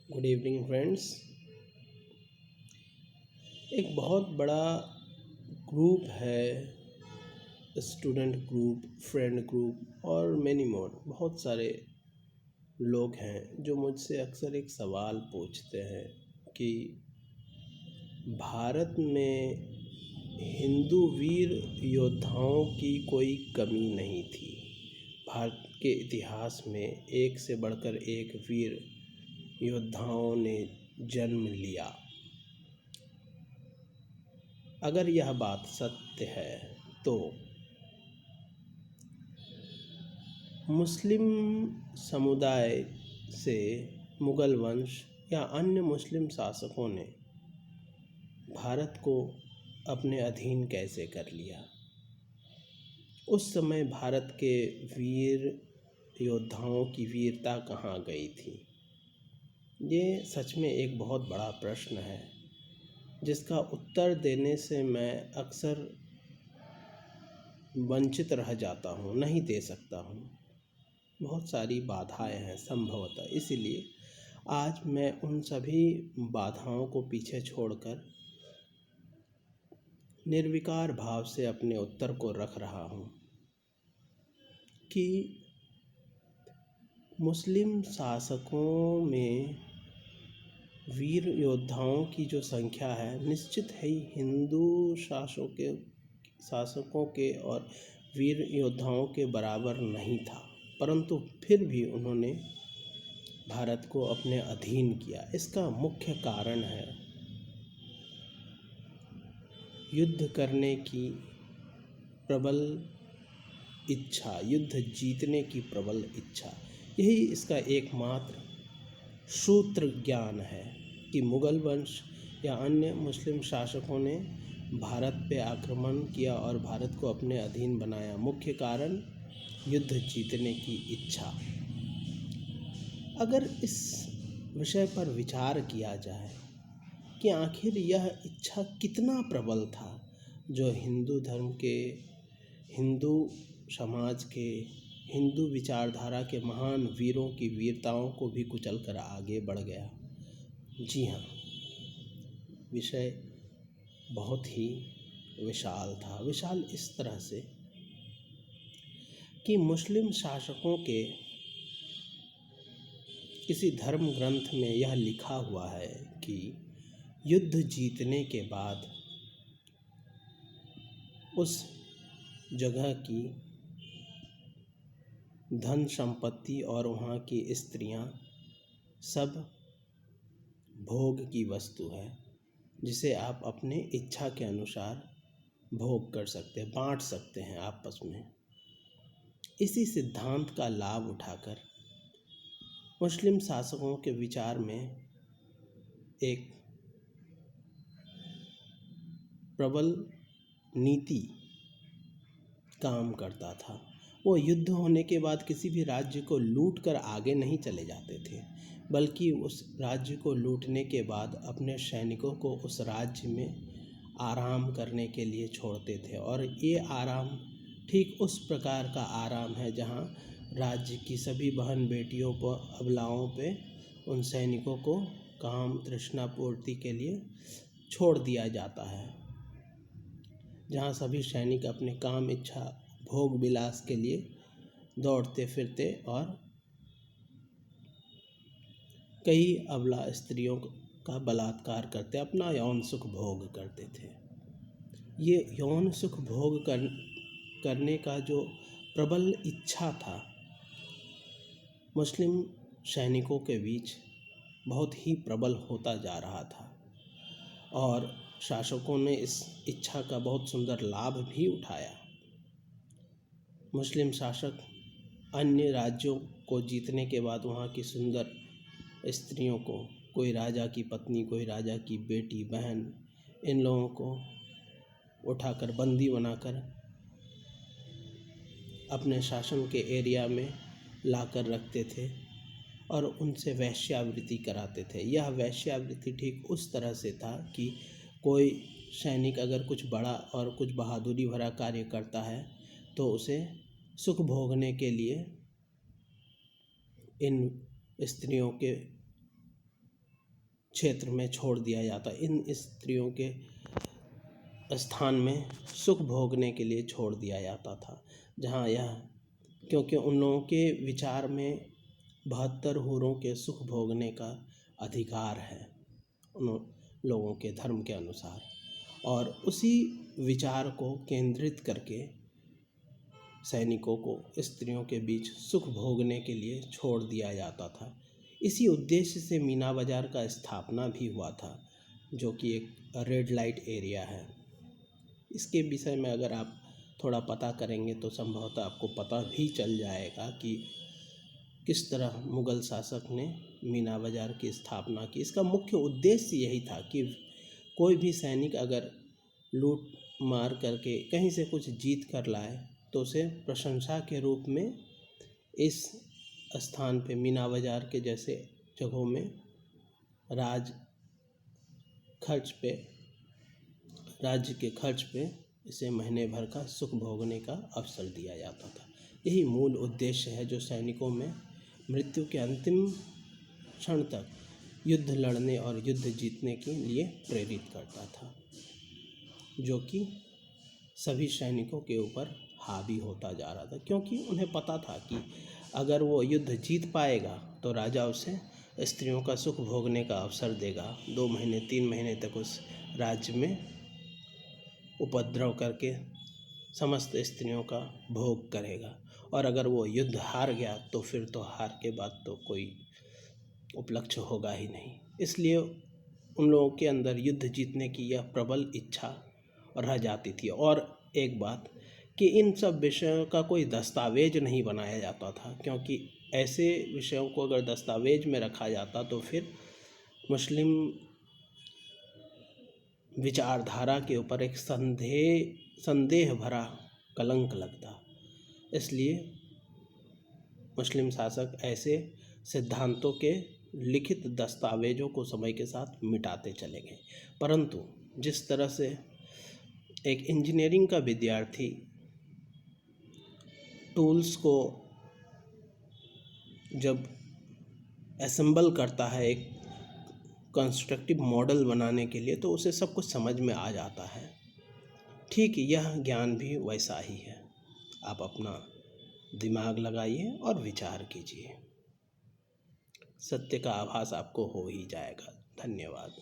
Good evening friends. एक बहुत बड़ा ग्रुप है, स्टूडेंट ग्रुप, फ्रेंड ग्रुप और मैनी मोर। बहुत सारे लोग हैं जो मुझसे अक्सर एक सवाल पूछते हैं कि भारत में हिंदू वीर योद्धाओं की कोई कमी नहीं थी। भारत के इतिहास में एक से बढ़कर एक वीर योद्धाओं ने जन्म लिया। अगर यह बात सत्य है तो मुस्लिम समुदाय से मुगल वंश या अन्य मुस्लिम शासकों ने भारत को अपने अधीन कैसे कर लिया। उस समय भारत के वीर योद्धाओं की वीरता कहाँ गई थी? ये सच में एक बहुत बड़ा प्रश्न है जिसका उत्तर देने से मैं अक्सर वंचित रह जाता हूँ, नहीं दे सकता हूँ। बहुत सारी बाधाएं हैं संभवतः, इसलिए आज मैं उन सभी बाधाओं को पीछे छोड़कर निर्विकार भाव से अपने उत्तर को रख रहा हूँ कि मुस्लिम शासकों में वीर योद्धाओं की जो संख्या है, निश्चित है ही हिंदू शासकों के और वीर योद्धाओं के बराबर नहीं था, परंतु फिर भी उन्होंने भारत को अपने अधीन किया। इसका मुख्य कारण है युद्ध करने की प्रबल इच्छा, युद्ध जीतने की प्रबल इच्छा। यही इसका एकमात्र सूत्र ज्ञान है कि मुगल वंश या अन्य मुस्लिम शासकों ने भारत पे आक्रमण किया और भारत को अपने अधीन बनाया। मुख्य कारण युद्ध जीतने की इच्छा। अगर इस विषय पर विचार किया जाए कि आखिर यह इच्छा कितना प्रबल था, जो हिंदू धर्म के, हिंदू समाज के, हिंदू विचारधारा के महान वीरों की वीरताओं को भी कुचल कर आगे बढ़ गया। जी हाँ, विषय बहुत ही विशाल था। विशाल इस तरह से कि मुस्लिम शासकों के किसी धर्म ग्रंथ में यह लिखा हुआ है कि युद्ध जीतने के बाद उस जगह की धन संपत्ति और वहाँ की स्त्रियां सब भोग की वस्तु है, जिसे आप अपने इच्छा के अनुसार भोग कर सकते हैं, बांट सकते हैं आपस में। इसी सिद्धांत का लाभ उठाकर मुस्लिम शासकों के विचार में एक प्रबल नीति काम करता था। वो युद्ध होने के बाद किसी भी राज्य को लूट कर आगे नहीं चले जाते थे, बल्कि उस राज्य को लूटने के बाद अपने सैनिकों को उस राज्य में आराम करने के लिए छोड़ते थे। और ये आराम ठीक उस प्रकार का आराम है जहाँ राज्य की सभी बहन बेटियों पर, अबलाओं पे उन सैनिकों को काम तृष्णा पूर्ति के लिए छोड़ दिया जाता है, जहाँ सभी सैनिक अपने काम इच्छा भोग विलास के लिए दौड़ते फिरते और कई अबला स्त्रियों का बलात्कार करते, अपना यौन सुख भोग करते थे। ये यौन सुख भोग करने का जो प्रबल इच्छा था, मुस्लिम सैनिकों के बीच बहुत ही प्रबल होता जा रहा था और शासकों ने इस इच्छा का बहुत सुंदर लाभ भी उठाया। मुस्लिम शासक अन्य राज्यों को जीतने के बाद वहाँ की सुंदर स्त्रियों को, कोई राजा की पत्नी, कोई राजा की बेटी, बहन, इन लोगों को उठाकर बंदी बनाकर अपने शासन के एरिया में लाकर रखते थे और उनसे वैश्यावृत्ति कराते थे। यह वैश्यावृत्ति ठीक उस तरह से था कि कोई सैनिक अगर कुछ बड़ा और कुछ बहादुरी भरा कार्य करता है तो उसे सुख भोगने के लिए इन स्त्रियों के क्षेत्र में छोड़ दिया जाता, इन स्त्रियों के स्थान में सुख भोगने के लिए छोड़ दिया जाता था। जहाँ यह, क्योंकि उन लोगों के विचार में 72 हूरों के सुख भोगने का अधिकार है उन लोगों के धर्म के अनुसार, और उसी विचार को केंद्रित करके सैनिकों को स्त्रियों के बीच सुख भोगने के लिए छोड़ दिया जाता था। इसी उद्देश्य से मीना बाज़ार का स्थापना भी हुआ था, जो कि एक रेड लाइट एरिया है। इसके विषय में अगर आप थोड़ा पता करेंगे तो संभवतः आपको पता भी चल जाएगा कि किस तरह मुग़ल शासक ने मीना बाज़ार की स्थापना की। इसका मुख्य उद्देश्य यही था कि कोई भी सैनिक अगर लूट मार करके कहीं से कुछ जीत कर लाए तो उसे प्रशंसा के रूप में इस स्थान पे, मीना बाज़ार के जैसे जगहों में राज्य के खर्च पे इसे महीने भर का सुख भोगने का अवसर दिया जाता था। यही मूल उद्देश्य है जो सैनिकों में मृत्यु के अंतिम क्षण तक युद्ध लड़ने और युद्ध जीतने के लिए प्रेरित करता था, जो कि सभी सैनिकों के ऊपर हावी होता जा रहा था। क्योंकि उन्हें पता था कि अगर वो युद्ध जीत पाएगा तो राजा उसे स्त्रियों का सुख भोगने का अवसर देगा। 2 महीने 3 महीने तक उस राज्य में उपद्रव करके समस्त स्त्रियों का भोग करेगा, और अगर वो युद्ध हार गया तो फिर तो हार के बाद तो कोई उपलक्ष्य होगा ही नहीं। इसलिए उन लोगों के अंदर युद्ध जीतने की यह प्रबल इच्छा रह जाती थी। और एक बात कि इन सब विषयों का कोई दस्तावेज नहीं बनाया जाता था, क्योंकि ऐसे विषयों को अगर दस्तावेज में रखा जाता तो फिर मुस्लिम विचारधारा के ऊपर एक संदेह भरा कलंक लगता। इसलिए मुस्लिम शासक ऐसे सिद्धांतों के लिखित दस्तावेजों को समय के साथ मिटाते चले गए। परंतु जिस तरह से एक इंजीनियरिंग का विद्यार्थी टूल्स को जब असेंबल करता है एक कंस्ट्रक्टिव मॉडल बनाने के लिए, तो उसे सब कुछ समझ में आ जाता है। ठीक यह ज्ञान भी वैसा ही है। आप अपना दिमाग लगाइए और विचार कीजिए, सत्य का आभास आपको हो ही जाएगा। धन्यवाद।